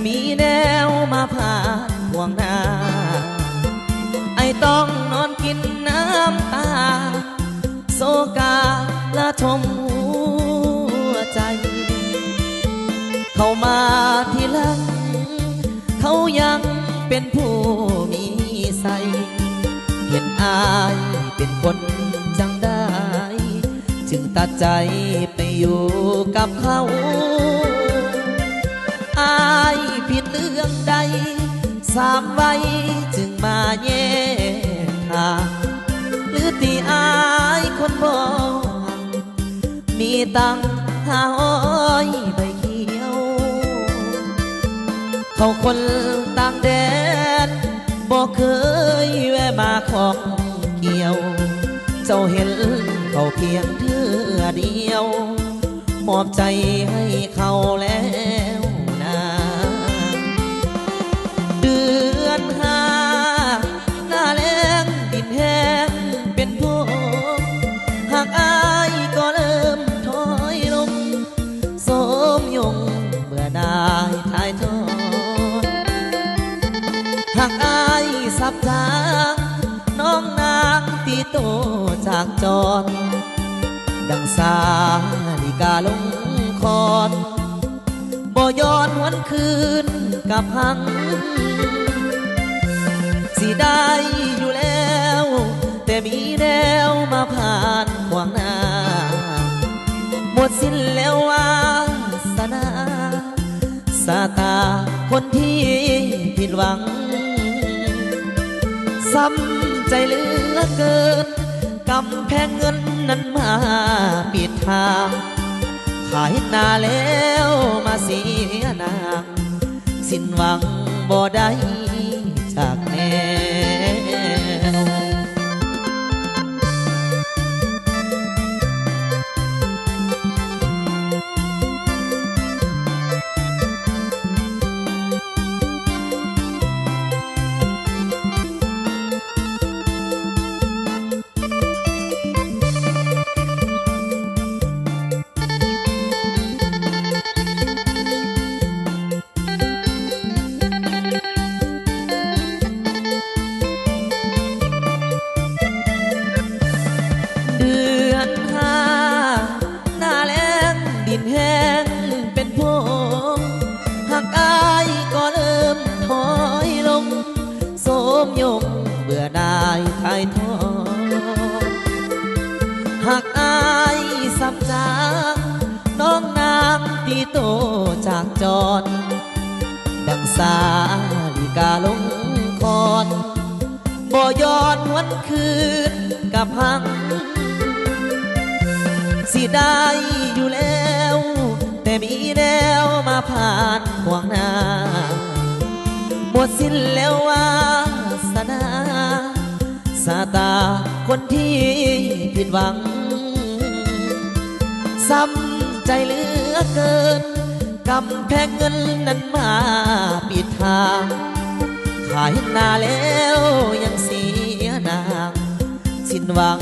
มีแนวมาผ่านห่วงหน้าไอต้องนอนกินน้ำตาโศกาละทมหัวใจเข้ามาทีหลังเขายังเป็นผู้มีใสเห็นอายเป็นคนจังได้จึงตัดใจไปอยู่กับเขาอายผิดเรื่องใดสามไว้จึงมาแย่ทางหรือตีอายคนบ่มีตังหาอ้อยใบเขียวเขาคนต่างแดนบอกเคยแวะมาของเกี่ยวเจ้าเห็นเขาเพียงเทื่อเดียวมอบใจให้เขาแล้วนะเดือนห้าหน้าแล้งดินแห้งเป็นพวกหากอายก็เริ่มถอยลงโสมยงเมื่อได้ทายทอดหากอายสับจางน้องนางตีโตจากจรดังสาลิกาลงคอนบ่ย้อนหวนคืนกับพังสิได้อยู่แล้วแต่มีแนวมาผ่านขวางหน้าหมดสิ้นแล้ววาสนาสาตาคนที่ผิดหวังซ้ำใจเหลือเกินกำแพงเงินนั้นมาปิดทางขายหน้าแล้วมาเสียนางสิ้นหวังบ่ได้จากแนวแห้งเป็นพวงหากอายก็เริ่มถอยลงโสมยงเบื่อได้ทายทอดหากอายสับจางน้องนางตีโตจากจรดังสาลิกาลงคอนบ่ย้อนหวนคืนกับพังสิได้อยู่แล้วแต่มีแนวมาผ่านขวางหน้าหมดสิ้นแล้ววาสนาสาตาคนที่ผิดหวังซ้ำใจเหลือเกินกำแพงเงินนั้นมาปิดทางขายหน้าแล้วยังเสียนางสิ้นหวัง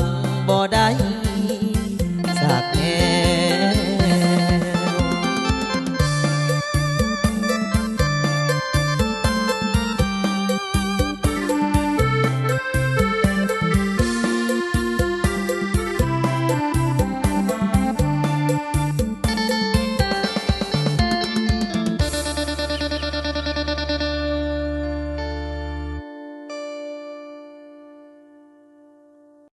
บ่ได้จากแน